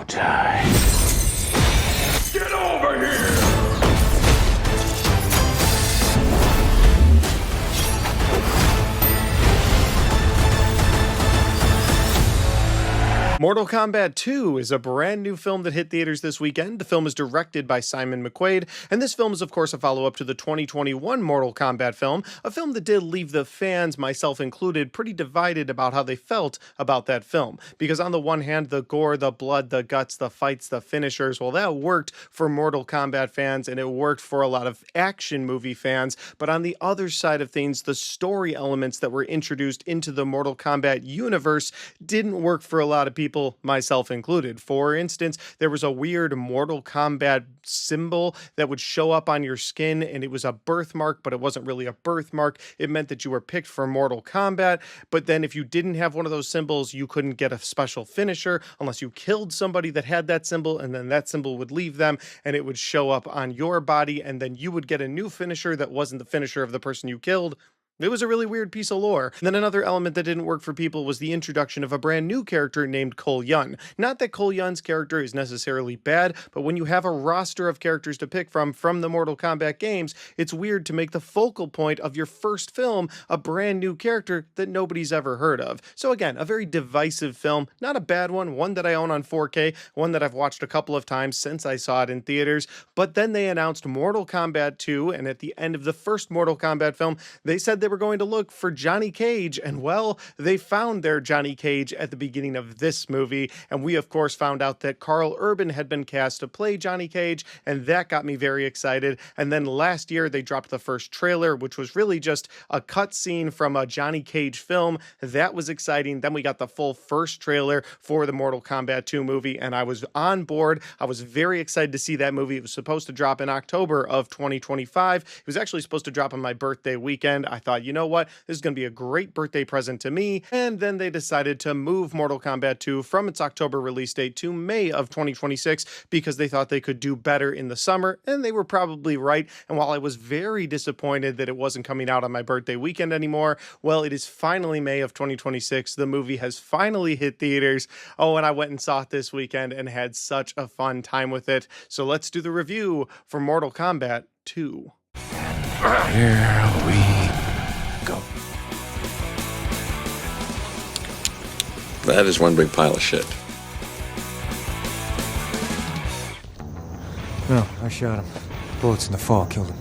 time. Get over here! Mortal Kombat 2 is a brand new film that hit theaters this weekend. The film is directed by Simon McQuaid, and this film is of course a follow-up to the 2021 Mortal Kombat film, a film that did leave the fans, myself included, pretty divided about how they felt about that film. Because on the one hand, the gore, the blood, the guts, the fights, the finishers, well, that worked for Mortal Kombat fans, and it worked for a lot of action movie fans, but on the other side of things, the story elements that were introduced into the Mortal Kombat universe didn't work for a lot of people, myself included. For instance, there was a weird Mortal Kombat symbol that would show up on your skin, and it was a birthmark, but it wasn't really a birthmark. It meant that you were picked for Mortal Kombat, but then if you didn't have one of those symbols, you couldn't get a special finisher unless you killed somebody that had that symbol, and then that symbol would leave them, and it would show up on your body, and then you would get a new finisher that wasn't the finisher of the person you killed. It was a really weird piece of lore. And then another element that didn't work for people was the introduction of a brand new character named Cole Yun. Not that Cole Yun's character is necessarily bad, but when you have a roster of characters to pick from the Mortal Kombat games, it's weird to make the focal point of your first film a brand new character that nobody's ever heard of. So again, a very divisive film, not a bad one that I own on 4K, one that I've watched a couple of times since I saw it in theaters. But then they announced Mortal Kombat 2, and at the end of the first Mortal Kombat film, they said they were going to look for Johnny Cage, and well, they found their Johnny Cage at the beginning of this movie, and we of course found out that Karl Urban had been cast to play Johnny Cage, and that got me very excited. And then last year they dropped the first trailer, which was really just a cutscene from a Johnny Cage film. That was exciting. Then we got the full first trailer for the Mortal Kombat 2 movie, and I was on board. I was very excited to see that movie. It was supposed to drop in October of 2025. It was actually supposed to drop on my birthday weekend. I thought, you know what? This is going to be a great birthday present to me. And then they decided to move Mortal Kombat 2 from its October release date to May of 2026 because they thought they could do better in the summer, and they were probably right. And while I was very disappointed that it wasn't coming out on my birthday weekend anymore, well, it is finally May of 2026. The movie has finally hit theaters. Oh, and I went and saw it this weekend and had such a fun time with it. So let's do the review for Mortal Kombat 2. Here we go. That is one big pile of shit. No, I shot him. Bullets in the fall killed him.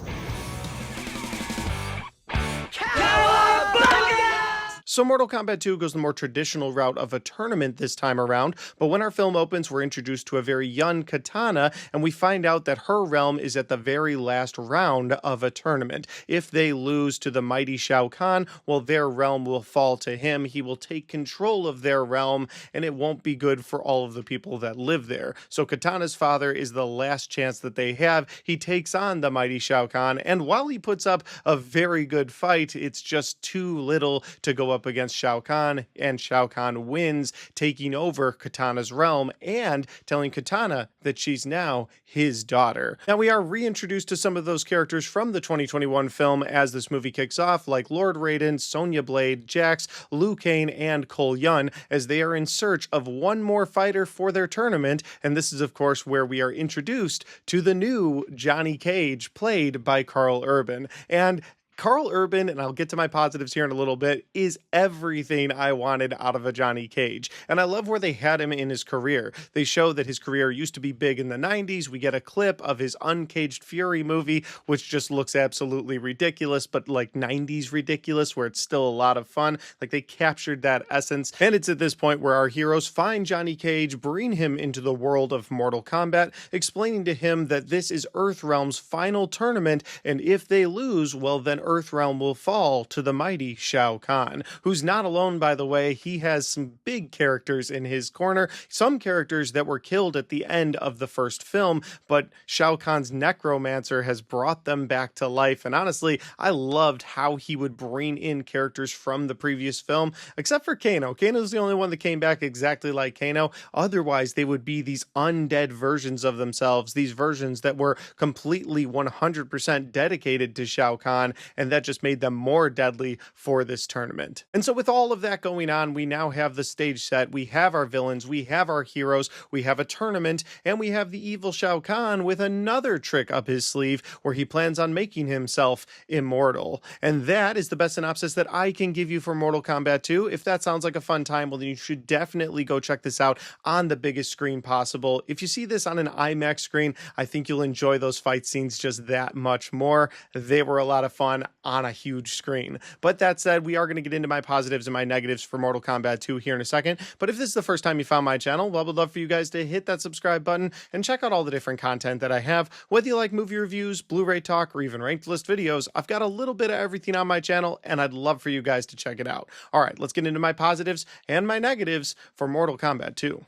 So Mortal Kombat 2 goes the more traditional route of a tournament this time around, but when our film opens, we're introduced to a very young Katana, and we find out that her realm is at the very last round of a tournament. If they lose to the mighty Shao Kahn, well, their realm will fall to him. He will take control of their realm, and it won't be good for all of the people that live there. So Katana's father is the last chance that they have. He takes on the mighty Shao Kahn, and while he puts up a very good fight, it's just too little to go up against Shao Kahn, and Shao Kahn wins, taking over Katana's realm and telling Katana that she's now his daughter. Now we are reintroduced to some of those characters from the 2021 film as this movie kicks off, like Lord Raiden, Sonya Blade, Jax, Liu Kang, and Cole Yun, as they are in search of one more fighter for their tournament, and this is of course where we are introduced to the new Johnny Cage, played by Karl Urban. And Karl Urban, and I'll get to my positives here in a little bit, is everything I wanted out of a Johnny Cage. And I love where they had him in his career. They show that his career used to be big in the 90s. We get a clip of his Uncaged Fury movie, which just looks absolutely ridiculous, but like 90s ridiculous, where it's still a lot of fun. Like they captured that essence. And it's at this point where our heroes find Johnny Cage, bring him into the world of Mortal Kombat, explaining to him that this is Earthrealm's final tournament, and if they lose, well then Earthrealm will fall to the mighty Shao Kahn, who's not alone, by the way. He has some big characters in his corner, some characters that were killed at the end of the first film, but Shao Kahn's necromancer has brought them back to life. And honestly, I loved how he would bring in characters from the previous film, except for Kano. Kano's the only one that came back exactly like Kano. Otherwise, they would be these undead versions of themselves, these versions that were completely 100% dedicated to Shao Kahn. and that just made them more deadly for this tournament. And so with all of that going on, we now have the stage set, we have our villains, we have our heroes, we have a tournament, and we have the evil Shao Kahn with another trick up his sleeve where he plans on making himself immortal. And that is the best synopsis that I can give you for Mortal Kombat 2. If that sounds like a fun time, well, then you should definitely go check this out on the biggest screen possible. If you see this on an IMAX screen, I think you'll enjoy those fight scenes just that much more. They were a lot of fun on a huge screen. But that said, we are going to get into my positives and my negatives for Mortal Kombat 2 here in a second. But if this is the first time you found my channel, well, I would love for you guys to hit that subscribe button and check out all the different content that I have. Whether you like movie reviews, Blu-ray talk, or even ranked list videos, I've got a little bit of everything on my channel, and I'd love for you guys to check it out. All right, let's get into my positives and my negatives for Mortal Kombat 2.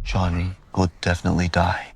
Johnny will definitely die.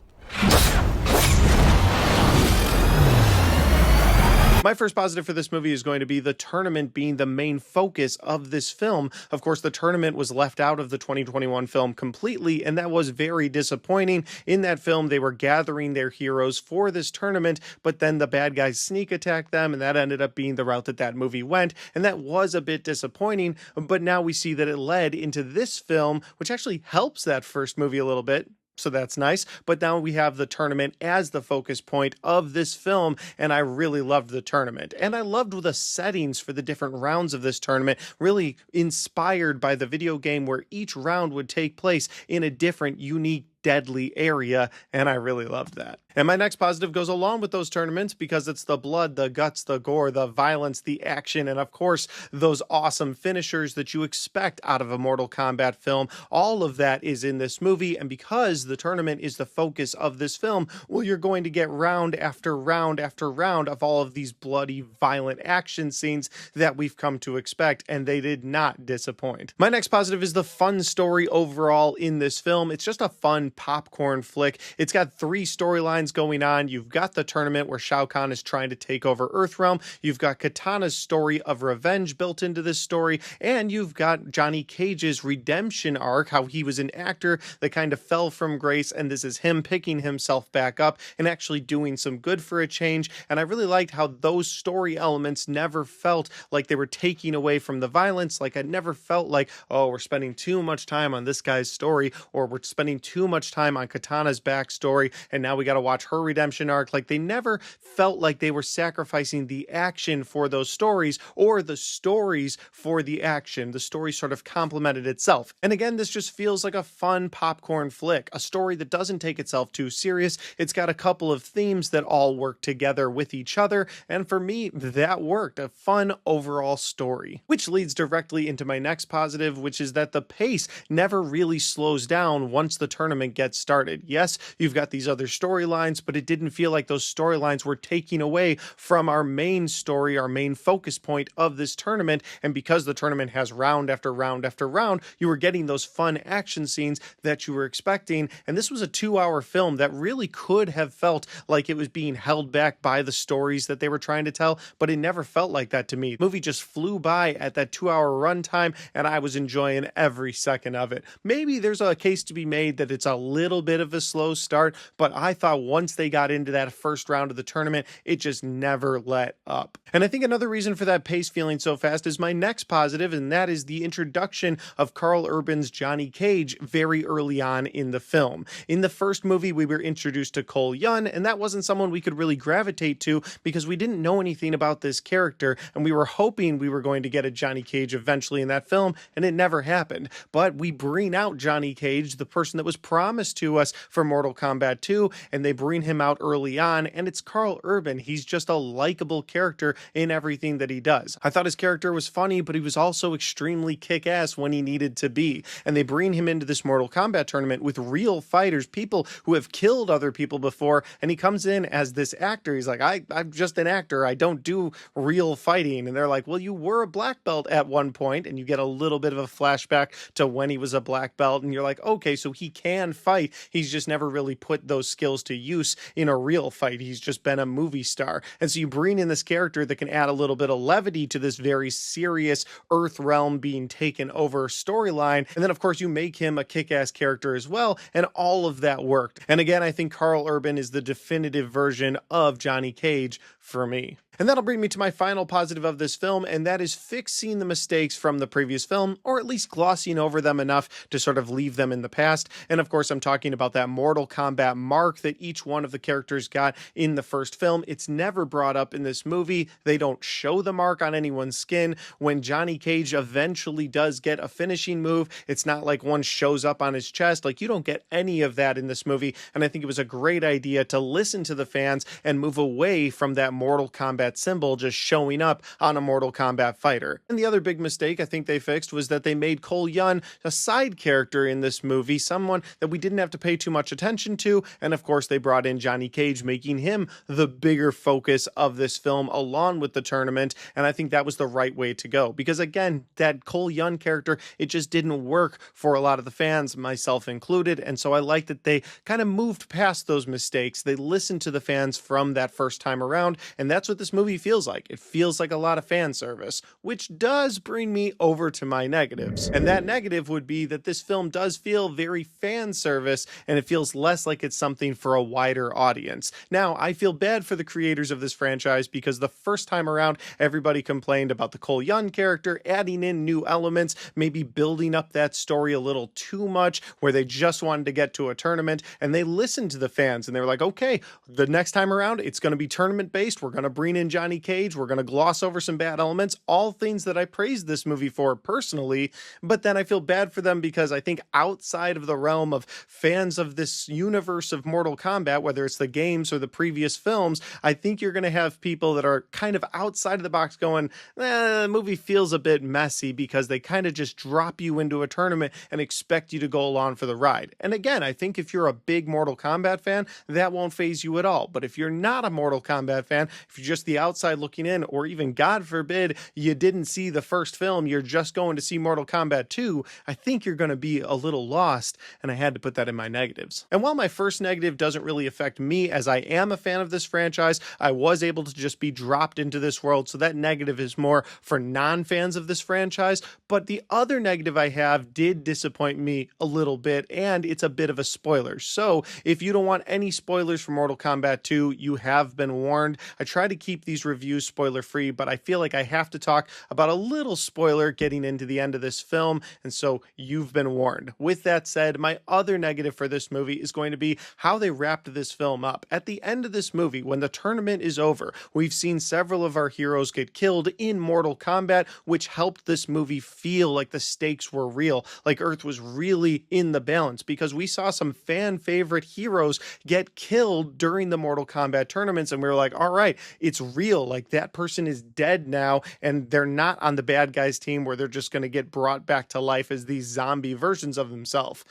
My first positive for this movie is going to be the tournament being the main focus of this film. Of course, the tournament was left out of the 2021 film completely, and that was very disappointing. In that film, they were gathering their heroes for this tournament, but then the bad guys sneak attacked them, and that ended up being the route that that movie went, and that was a bit disappointing. But now we see that it led into this film, which actually helps that first movie a little bit. So that's nice. But now we have the tournament as the focus point of this film, and I really loved the tournament. And I loved the settings for the different rounds of this tournament, really inspired by the video game where each round would take place in a different, unique, deadly area, and I really loved that. And my next positive goes along with those tournaments because it's the blood, the guts, the gore, the violence, the action, and of course, those awesome finishers that you expect out of a Mortal Kombat film. All of that is in this movie, and because the tournament is the focus of this film, well, you're going to get round after round after round of all of these bloody, violent action scenes that we've come to expect, and they did not disappoint. My next positive is the fun story overall in this film. It's just a fun popcorn flick. It's got 3 storylines going on. You've got the tournament where Shao Kahn is trying to take over Earthrealm. You've got Katana's story of revenge built into this story, and you've got Johnny Cage's redemption arc, how he was an actor that kind of fell from grace, and this is him picking himself back up and actually doing some good for a change. And I really liked how those story elements never felt like they were taking away from the violence. Like, I never felt like, oh, we're spending too much time on this guy's story, or we're spending too much time on Katana's backstory, and now we got to watch her redemption arc. Like, they never felt like they were sacrificing the action for those stories or the stories for the action. The story sort of complemented itself. And again, this just feels like a fun popcorn flick, a story that doesn't take itself too serious. It's got a couple of themes that all work together with each other, and for me, that worked. A fun overall story. Which leads directly into my next positive, which is that the pace never really slows down once the tournament gets started. Yes, you've got these other storylines, but it didn't feel like those storylines were taking away from our main story, our main focus point of this tournament. And because the tournament has round after round after round, you were getting those fun action scenes that you were expecting. And this was a 2-hour film that really could have felt like it was being held back by the stories that they were trying to tell, but it never felt like that to me. The movie just flew by at that 2-hour runtime, and I was enjoying every second of it. Maybe there's a case to be made that it's a little bit of a slow start, but I thought once they got into that first round of the tournament, it just never let up. And I think another reason for that pace feeling so fast is my next positive, and that is the introduction of Karl Urban's Johnny Cage very early on in the film. In the first movie, we were introduced to Cole Yun, and that wasn't someone we could really gravitate to because we didn't know anything about this character, and we were hoping we were going to get a Johnny Cage eventually in that film, and it never happened. But we bring out Johnny Cage, the person that was promised to us for Mortal Kombat 2, and they bring him out early on, and it's Karl Urban. He's just a likable character in everything that he does. I thought his character was funny, but he was also extremely kick-ass when he needed to be. And they bring him into this Mortal Kombat tournament with real fighters, people who have killed other people before, and he comes in as this actor. He's like, I'm just an actor. I don't do real fighting. And they're like, well, you were a black belt at one point, and you get a little bit of a flashback to when he was a black belt, and you're like, okay, so he can fight. He's just never really put those skills to use in a real fight. He's just been a movie star. And so you bring in this character that can add a little bit of levity to this very serious Earth realm being taken over storyline. And then, of course, you make him a kick-ass character as well, and all of that worked. And again, I think Karl Urban is the definitive version of Johnny Cage for me. And that'll bring me to my final positive of this film, and that is fixing the mistakes from the previous film, or at least glossing over them enough to sort of leave them in the past. And of course, I'm talking about that Mortal Kombat mark that each one of the characters got in the first film. It's never brought up in this movie. They don't show the mark on anyone's skin. When Johnny Cage eventually does get a finishing move, it's not like one shows up on his chest. Like, you don't get any of that in this movie. And I think it was a great idea to listen to the fans and move away from that Mortal Kombat symbol just showing up on a Mortal Kombat fighter. And the other big mistake I think they fixed was that they made Cole Yun a side character in this movie, someone that we didn't have to pay too much attention to. And of course, they brought in Johnny Cage, making him the bigger focus of this film along with the tournament. And I think that was the right way to go, because again, that Cole Yun character, it just didn't work for a lot of the fans, myself included. And so I like that they kind of moved past those mistakes. They listened to the fans from that first time around, and that's what this movie feels like. It feels like a lot of fan service, which does bring me over to my negatives. And that negative would be that this film does feel very fan service, and it feels less like it's something for a wider audience. Now, I feel bad for the creators of this franchise, because the first time around, everybody complained about the Cole Yun character, adding in new elements, maybe building up that story a little too much, where they just wanted to get to a tournament, and they listened to the fans, and they were like, okay, the next time around, it's going to be tournament based. We're going to bring in Johnny Cage. We're going to gloss over some bad elements, all things that I praised this movie for personally. But then I feel bad for them, because I think outside of the realm of fans of this universe of Mortal Kombat, whether it's the games or the previous films, I think you're going to have people that are kind of outside of the box going, the movie feels a bit messy, because they kind of just drop you into a tournament and expect you to go along for the ride. And again, I think if you're a big Mortal Kombat fan, that won't faze you at all. But if you're not a Mortal Kombat fan, if you're just the outside looking in, or even, God forbid, you didn't see the first film, you're just going to see Mortal Kombat 2, I think you're going to be a little lost, and I had to put that in my negatives. And while my first negative doesn't really affect me, as I am a fan of this franchise, I was able to just be dropped into this world, so that negative is more for non-fans of this franchise. But the other negative I have did disappoint me a little bit, and it's a bit of a spoiler. So if you don't want any spoilers for Mortal Kombat 2, you have been warned. I try to keep these reviews spoiler free, but I feel like I have to talk about a little spoiler getting into the end of this film, and so you've been warned. With that said, my other negative for this movie is going to be how they wrapped this film up. At the end of this movie, when the tournament is over, we've seen several of our heroes get killed in Mortal Kombat, which helped this movie feel like the stakes were real, like Earth was really in the balance, because we saw some fan favorite heroes get killed during the Mortal Kombat tournaments, and we were like, all right, it's real, like that person is dead now, and they're not on the bad guys team where they're just going to get brought back to life as these zombie versions of themselves.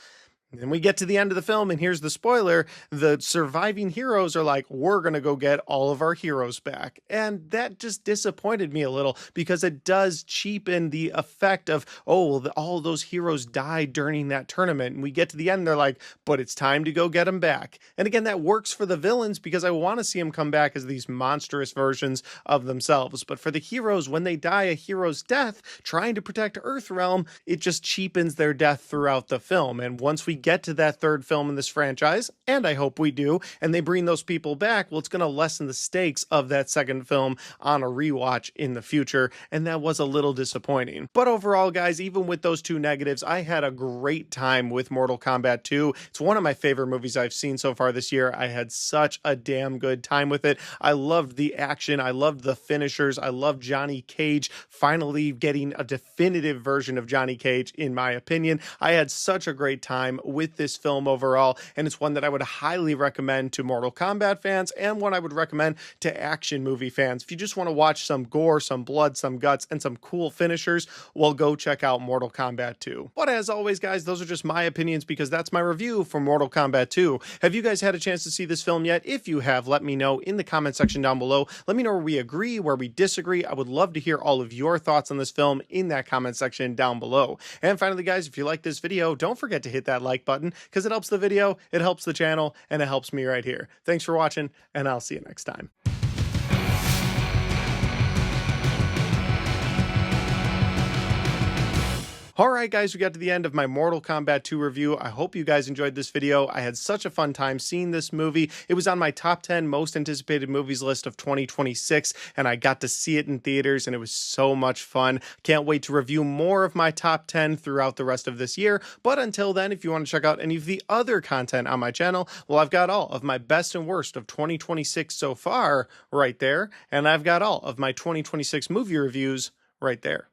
Then we get to the end of the film, and here's the spoiler. The surviving heroes are like, we're going to go get all of our heroes back. And that just disappointed me a little, because it does cheapen the effect of, oh, all those heroes died during that tournament. And we get to the end, they're like, but it's time to go get them back. And again, that works for the villains, because I want to see them come back as these monstrous versions of themselves. But for the heroes, when they die a hero's death trying to protect Earthrealm, it just cheapens their death throughout the film. And once we get to that third film in this franchise, and I hope we do, and they bring those people back, well, it's going to lessen the stakes of that second film on a rewatch in the future, and that was a little disappointing. But overall, guys, even with those two negatives, I had a great time with Mortal Kombat 2. It's one of my favorite movies I've seen so far this year. I had such a damn good time with it. I loved the action. I loved the finishers. I loved Johnny Cage finally getting a definitive version of Johnny Cage, in my opinion. I had such a great time with this film overall, and it's one that I would highly recommend to Mortal Kombat fans, and one I would recommend to action movie fans. If you just want to watch some gore, some blood, some guts, and some cool finishers, well, go check out Mortal Kombat 2. But as always, guys, those are just my opinions, because that's my review for Mortal Kombat 2. Have you guys had a chance to see this film yet? If you have, let me know in the comment section down below. Let me know where we agree, where we disagree. I would love to hear all of your thoughts on this film in that comment section down below. And finally, guys, if you like this video, don't forget to hit that like button, because it helps the video, it helps the channel, and it helps me right here. Thanks for watching, and I'll see you next time. Alright guys, we got to the end of my Mortal Kombat 2 review. I hope you guys enjoyed this video. I had such a fun time seeing this movie. It was on my top 10 most anticipated movies list of 2026, and I got to see it in theaters, and it was so much fun. Can't wait to review more of my top 10 throughout the rest of this year, but until then, if you want to check out any of the other content on my channel, well, I've got all of my best and worst of 2026 so far right there, and I've got all of my 2026 movie reviews right there.